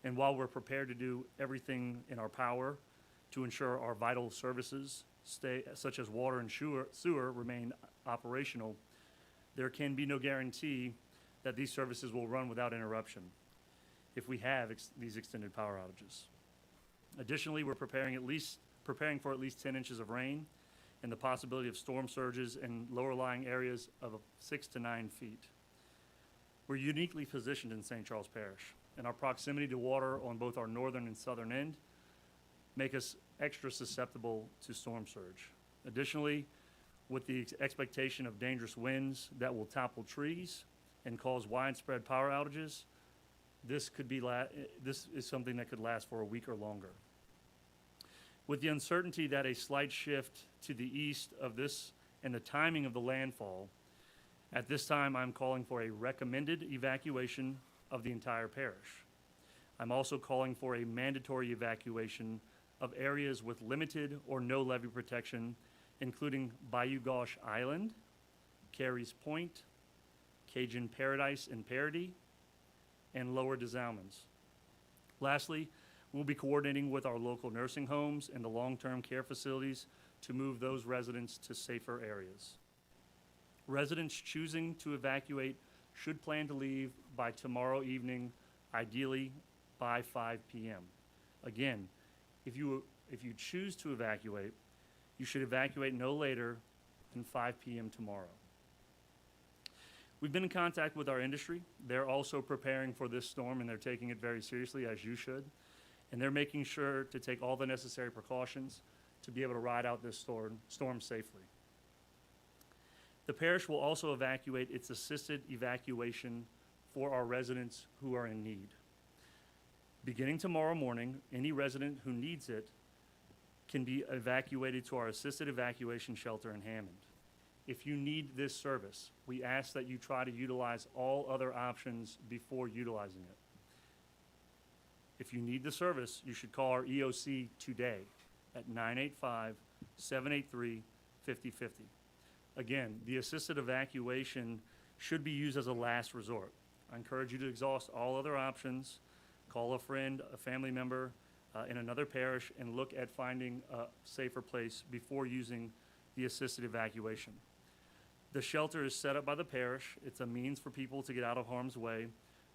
And while we're prepared to do everything in our power to ensure our vital services, such as water and sewer, remain operational, there can be no guarantee that these services will run without interruption if we have these extended power outages. Additionally, we're preparing for at least 10 inches of rain and the possibility of storm surges in lower-lying areas of 6 to 9 feet. We're uniquely positioned in St. Charles Parish, and our proximity to water on both our northern and southern end make us extra susceptible to storm surge. Additionally, with the expectation of dangerous winds that will topple trees and cause widespread power outages, this is something that could last for a week or longer. With the uncertainty that a slight shift to the east of this and the timing of the landfall, at this time I'm calling for a recommended evacuation of the entire parish. I'm also calling for a mandatory evacuation of areas with limited or no levee protection, including Bayou Gauche Island, Carey's Point, Cajun Paradise and Parody, and Lower des Allemands. Lastly, we'll be coordinating with our local nursing homes and the long-term care facilities to move those residents to safer areas. Residents choosing to evacuate should plan to leave by tomorrow evening, ideally by 5 p.m. Again, if you choose to evacuate, you should evacuate no later than 5 p.m. tomorrow. We've been in contact with our industry. They're also preparing for this storm, and they're taking it very seriously, as you should. And they're making sure to take all the necessary precautions to be able to ride out this storm safely. The parish will also evacuate its assisted evacuation for our residents who are in need. Beginning tomorrow morning, any resident who needs it can be evacuated to our assisted evacuation shelter in Hammond. If you need this service, we ask that you try to utilize all other options before utilizing it. If you need the service, you should call our EOC today at 985-783-5050. Again, the assisted evacuation should be used as a last resort. I encourage you to exhaust all other options, call a friend, a family member in another parish, and look at finding a safer place before using the assisted evacuation. The shelter is set up by the parish. It's a means for people to get out of harm's way,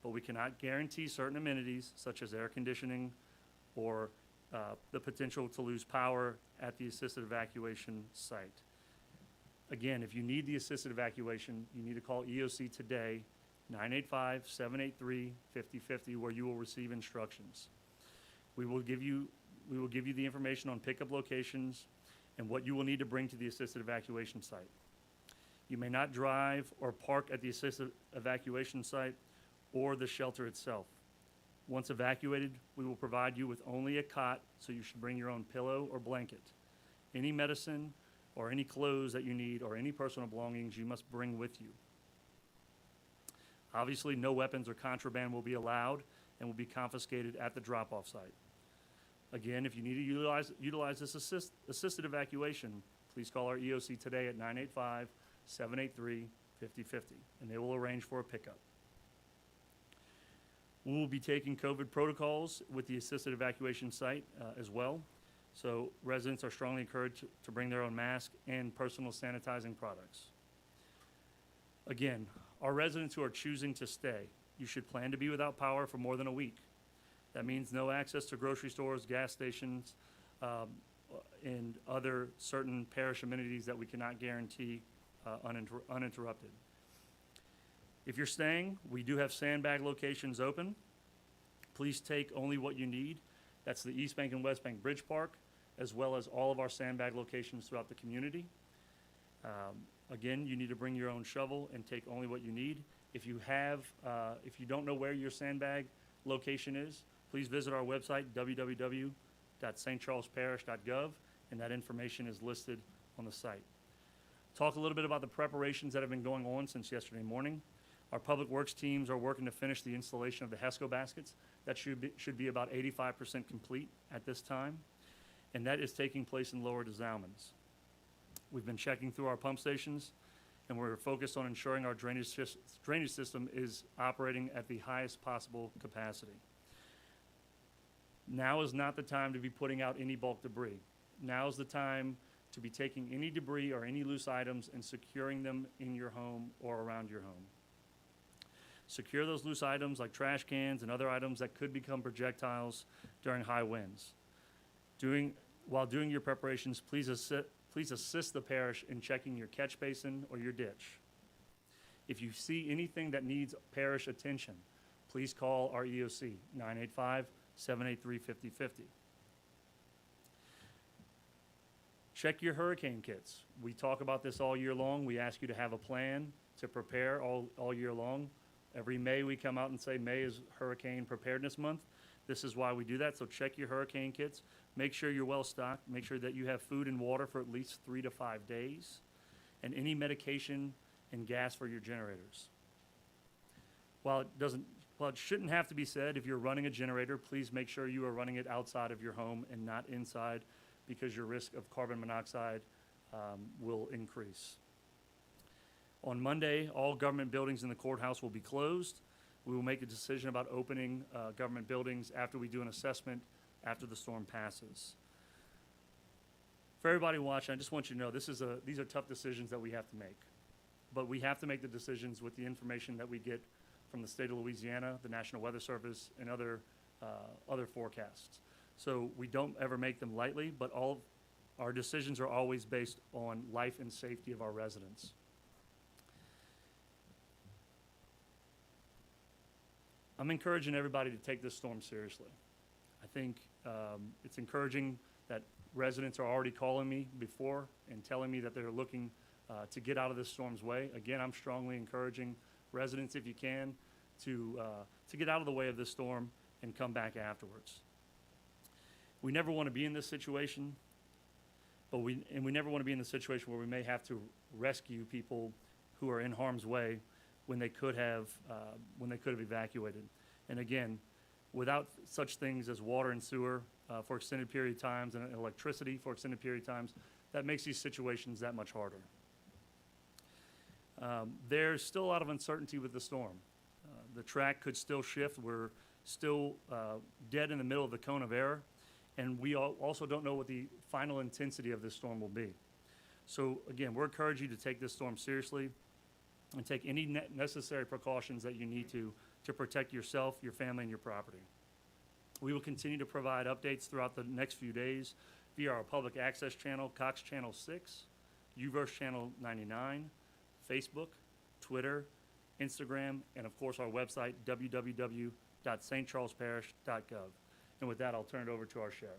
but we cannot guarantee certain amenities such as air conditioning or the potential to lose power at the assisted evacuation site. Again, if you need the assisted evacuation, you need to call EOC today, 985-783-5050, where you will receive instructions. We will give you the information on pickup locations and what you will need to bring to the assisted evacuation site. You may not drive or park at the assisted evacuation site or the shelter itself. Once evacuated, we will provide you with only a cot, so you should bring your own pillow or blanket. Any medicine or any clothes that you need or any personal belongings you must bring with you. Obviously, no weapons or contraband will be allowed and will be confiscated at the drop-off site. Again, if you need to utilize this assisted evacuation, please call our EOC today at 985-783-5050, and they will arrange for a pickup. We will be taking COVID protocols with the assisted evacuation site as well, so residents are strongly encouraged to bring their own mask and personal sanitizing products. Again, our residents who are choosing to stay, you should plan to be without power for more than a week. That means no access to grocery stores, gas stations, and other certain parish amenities that we cannot guarantee uninterrupted. If you're staying, we do have sandbag locations open. Please take only what you need. That's the East Bank and West Bank Bridge Park, as well as all of our sandbag locations throughout the community. Again, you need to bring your own shovel and take only what you need. If you don't know where your sandbag location is, please visit our website, www.stcharlesparish.gov, and that information is listed on the site. Talk a little bit about the preparations that have been going on since yesterday morning. Our public works teams are working to finish the installation of the HESCO baskets. That should be about 85% complete at this time, and that is taking place in Lower des Allemands. We've been checking through our pump stations, and we're focused on ensuring our drainage system is operating at the highest possible capacity. Now is not the time to be putting out any bulk debris. Now is the time to be taking any debris or any loose items and securing them in your home or around your home. Secure those loose items like trash cans and other items that could become projectiles during high winds. While doing your preparations, please assist the parish in checking your catch basin or your ditch. If you see anything that needs parish attention, please call our EOC, 985-783-5050. Check your hurricane kits. We talk about this all year long. We ask you to have a plan to prepare all year long. Every May, we come out and say May is Hurricane Preparedness Month. This is why we do that, so check your hurricane kits. Make sure you're well stocked. Make sure that you have food and water for at least 3 to 5 days, and any medication and gas for your generators. While it shouldn't have to be said, if you're running a generator, please make sure you are running it outside of your home and not inside, because your risk of carbon monoxide will increase. On Monday, all government buildings in the courthouse will be closed. We will make a decision about opening government buildings after we do an assessment after the storm passes. For everybody watching, I just want you to know these are tough decisions that we have to make. But we have to make the decisions with the information that we get from the state of Louisiana, the National Weather Service, and other forecasts. So we don't ever make them lightly, but all of our decisions are always based on life and safety of our residents. I'm encouraging everybody to take this storm seriously. I think it's encouraging that residents are already calling me before and telling me that they're looking to get out of this storm's way. Again, I'm strongly encouraging residents, if you can, to get out of the way of this storm and come back afterwards. We never want to be in this situation, but we never want to be in the situation where we may have to rescue people who are in harm's way when they could have evacuated. And again, without such things as water and sewer for extended period of times and electricity for extended period of times, that makes these situations that much harder. There's still a lot of uncertainty with the storm. The track could still shift. We're still dead in the middle of the cone of error, and we also don't know what the final intensity of this storm will be. So again, we're encouraging you to take this storm seriously and take any necessary precautions that you need to protect yourself, your family, and your property. We will continue to provide updates throughout the next few days via our public access channel, Cox Channel 6, UVerse Channel 99, Facebook, Twitter, Instagram, and of course our website, www.stcharlesparish.gov. And with that, I'll turn it over to our sheriff.